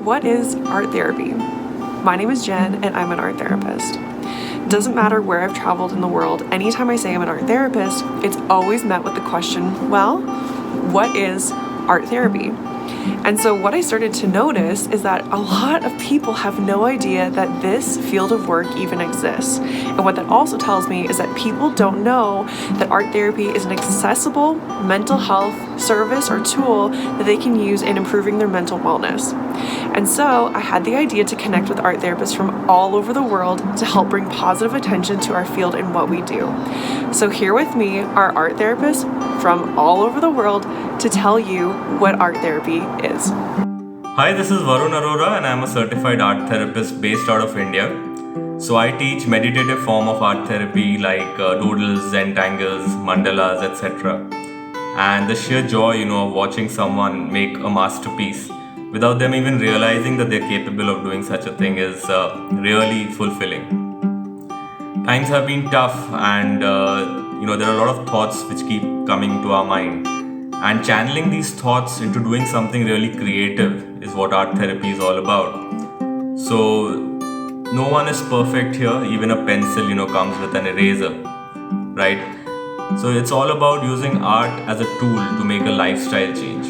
what is art therapy? My name is Jen and I'm an art therapist. Doesn't matter where I've traveled in the world, anytime I say I'm an art therapist, it's always met with the question, well, what is art therapy? And so what I started to notice is that a lot of people have no idea that this field of work even exists. And what that also tells me is that people don't know that art therapy is an accessible mental health service or tool that they can use in improving their mental wellness. And so I had the idea to connect with art therapists from all over the world to help bring positive attention to our field and what we do. So here with me are art therapists from all over the world to tell you what art therapy is. Hi, this is Varun Arora and I'm a certified art therapist based out of India. So I teach meditative form of art therapy like doodles, Zentangles, mandalas, etc. And the sheer joy, of watching someone make a masterpiece without them even realizing that they're capable of doing such a thing is really fulfilling. Times have been tough and there are a lot of thoughts which keep coming to our mind. And channeling these thoughts into doing something really creative is what art therapy is all about. So no one is perfect here, even a pencil, comes with an eraser, right? So it's all about using art as a tool to make a lifestyle change.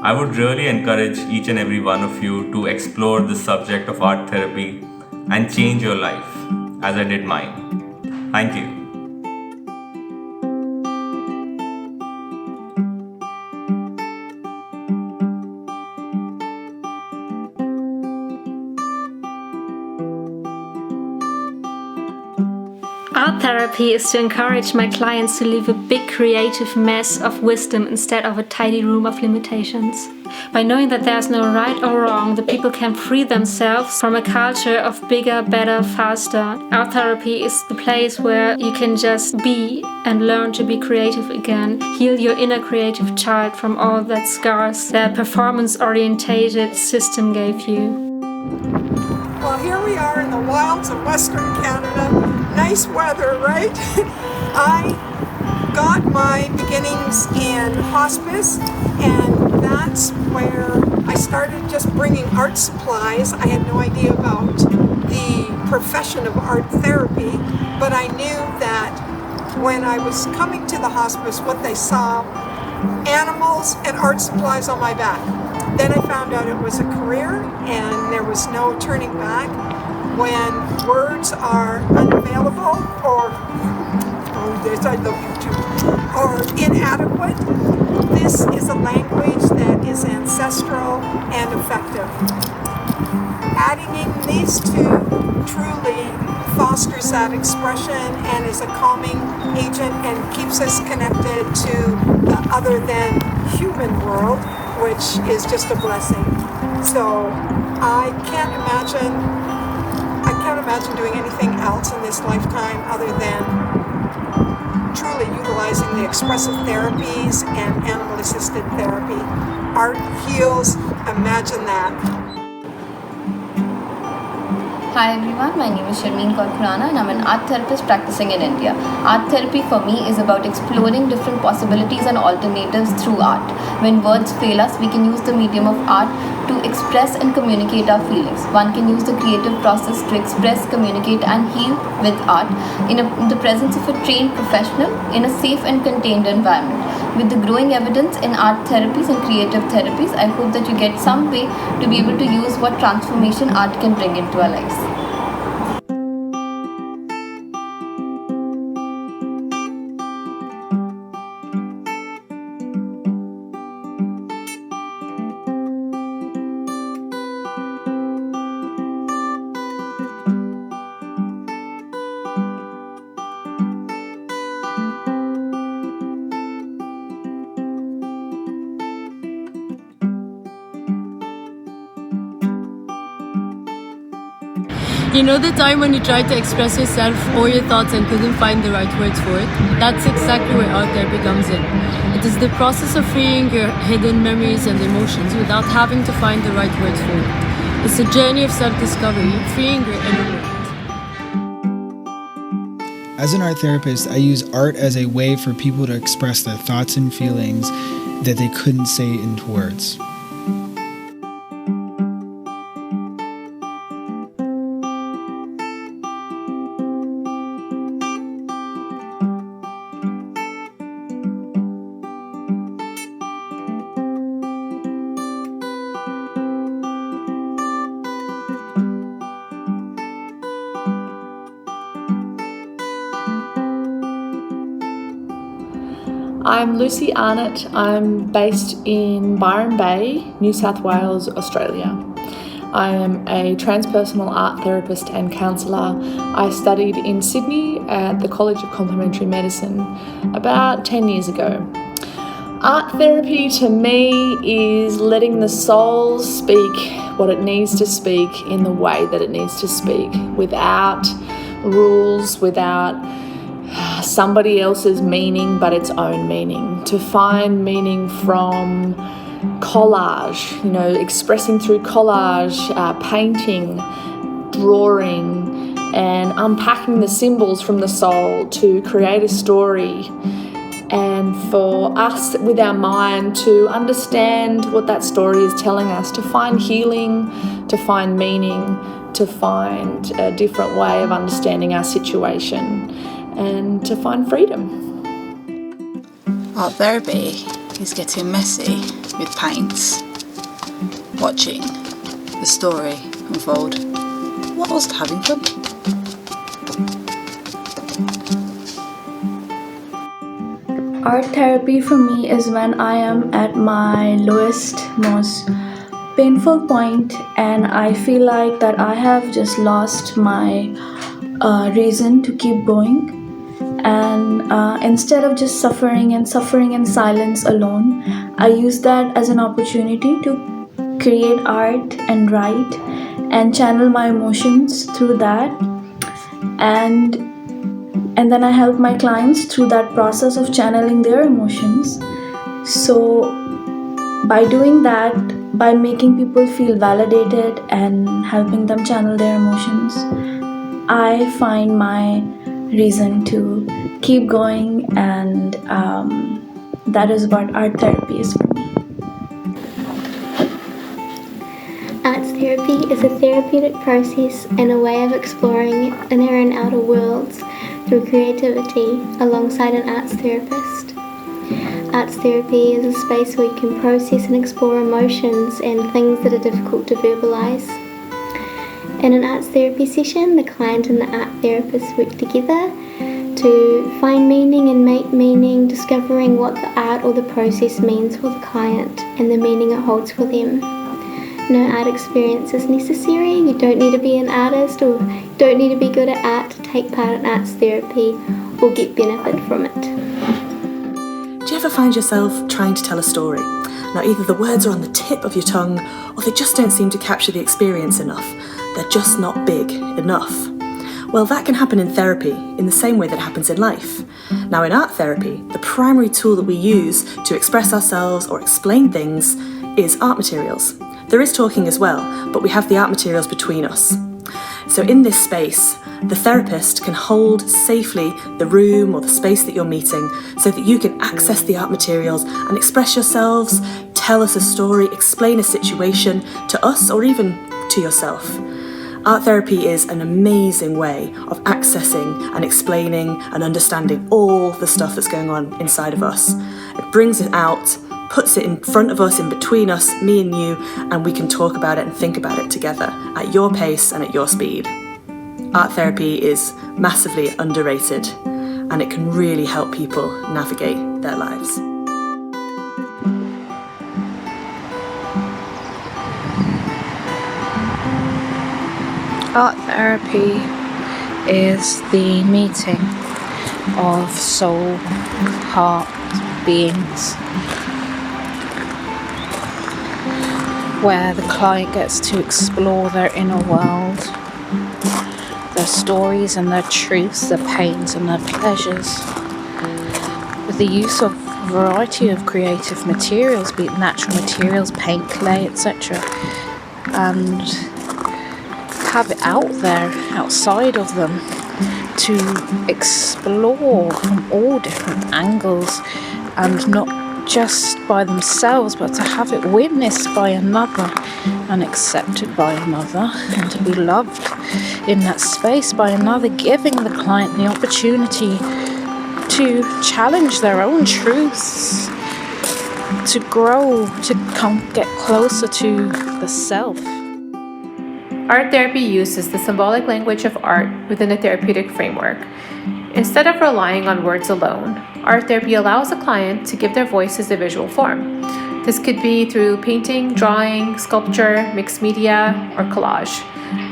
I would really encourage each and every one of you to explore the subject of art therapy and change your life as I did mine. Thank you. Art therapy is to encourage my clients to leave a big creative mess of wisdom instead of a tidy room of limitations. By knowing that there's no right or wrong, the people can free themselves from a culture of bigger, better, faster. Art therapy is the place where you can just be and learn to be creative again. Heal your inner creative child from all that scars that performance-orientated system gave you. Well, here we are in the wilds of Western Canada. Nice weather, right? I got my beginnings in hospice, and that's where I started just bringing art supplies. I had no idea about the profession of art therapy, but I knew that when I was coming to the hospice, what they saw, animals and art supplies on my back. Then I found out it was a career and there was no turning back. When words are unavailable or I love you too, or inadequate, this is a language that is ancestral and effective. Adding in these two truly fosters that expression and is a calming agent and keeps us connected to the other than human world, which is just a blessing. So I can't imagine doing anything else in this lifetime other than truly utilizing the expressive therapies and animal-assisted therapy. Art heals, imagine that. Hi everyone, my name is Sharmeen Kaur Khurana and I'm an art therapist practicing in India. Art therapy for me is about exploring different possibilities and alternatives through art. When words fail us, we can use the medium of art to express and communicate our feelings. One can use the creative process to express, communicate and heal with art in the presence of a trained professional in a safe and contained environment. With the growing evidence in art therapies and creative therapies, I hope that you get some way to be able to use what transformation art can bring into our lives. You know the time when you tried to express yourself or your thoughts and couldn't find the right words for it? That's exactly where art therapy comes in. It is the process of freeing your hidden memories and emotions without having to find the right words for it. It's a journey of self-discovery, freeing your inner world. As an art therapist, I use art as a way for people to express their thoughts and feelings that they couldn't say into words. I'm Lucy Arnott. I'm based in Byron Bay, New South Wales, Australia. I am a transpersonal art therapist and counsellor. I studied in Sydney at the College of Complementary Medicine about 10 years ago. Art therapy to me is letting the soul speak what it needs to speak in the way that it needs to speak, without rules, without somebody else's meaning but its own meaning. To find meaning from collage, expressing through collage, painting, drawing, and unpacking the symbols from the soul to create a story. And for us with our mind to understand what that story is telling us, to find healing, to find meaning, to find a different way of understanding our situation, and to find freedom. Art therapy is getting messy with paints, watching the story unfold, whilst having fun. Art therapy for me is when I am at my lowest, most painful point and I feel like that I have just lost my reason to keep going. And instead of just suffering in silence alone, I use that as an opportunity to create art and write and channel my emotions through that. And then I help my clients through that process of channeling their emotions. So by doing that, by making people feel validated and helping them channel their emotions, I find my reason to keep going, and that is what art therapy is for me. Arts therapy is a therapeutic process and a way of exploring inner and outer worlds through creativity alongside an arts therapist. Arts therapy is a space where you can process and explore emotions and things that are difficult to verbalise. In an arts therapy session, the client and the art therapist work together to find meaning and make meaning, discovering what the art or the process means for the client and the meaning it holds for them. No art experience is necessary. You don't need to be an artist or you don't need to be good at art to take part in arts therapy or get benefit from it. Do you ever find yourself trying to tell a story? Now either the words are on the tip of your tongue or they just don't seem to capture the experience enough. They're just not big enough. Well, that can happen in therapy in the same way that happens in life. Now in art therapy, the primary tool that we use to express ourselves or explain things is art materials. There is talking as well, but we have the art materials between us. So in this space, the therapist can hold safely the room or the space that you're meeting so that you can access the art materials and express yourselves, tell us a story, explain a situation to us or even to yourself. Art therapy is an amazing way of accessing and explaining and understanding all the stuff that's going on inside of us. It brings it out, puts it in front of us, in between us, me and you, and we can talk about it and think about it together at your pace and at your speed. Art therapy is massively underrated and it can really help people navigate their lives. Art therapy is the meeting of soul, heart, beings, where the client gets to explore their inner world, their stories and their truths, their pains and their pleasures, with the use of a variety of creative materials, be it natural materials, paint, clay, etc., and have it out there, outside of them, to explore from all different angles, and not just by themselves, but to have it witnessed by another and accepted by another, and to be loved in that space by another, giving the client the opportunity to challenge their own truths, to grow, to get closer to the self. Art therapy uses the symbolic language of art within a therapeutic framework. Instead of relying on words alone, art therapy allows a client to give their voices a visual form. This could be through painting, drawing, sculpture, mixed media, or collage.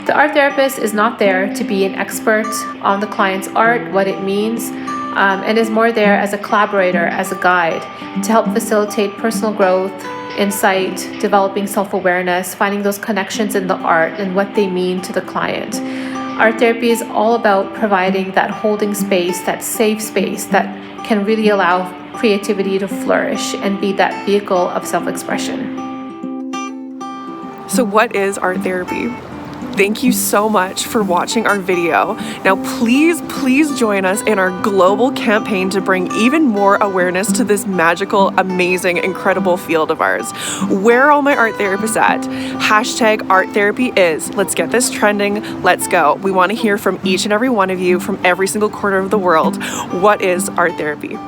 The art therapist is not there to be an expert on the client's art, what it means, and is more there as a collaborator, as a guide, to help facilitate personal growth, insight, developing self-awareness, finding those connections in the art and what they mean to the client. Art therapy is all about providing that holding space, that safe space that can really allow creativity to flourish and be that vehicle of self-expression. So what is art therapy? Thank you so much for watching our video. Now please join us in our global campaign to bring even more awareness to this magical, amazing, incredible field of ours. Where are all my art therapists at? Hashtag art therapy is. Let's get this trending. Let's go. We want to hear from each and every one of you from every single corner of the world. What is art therapy?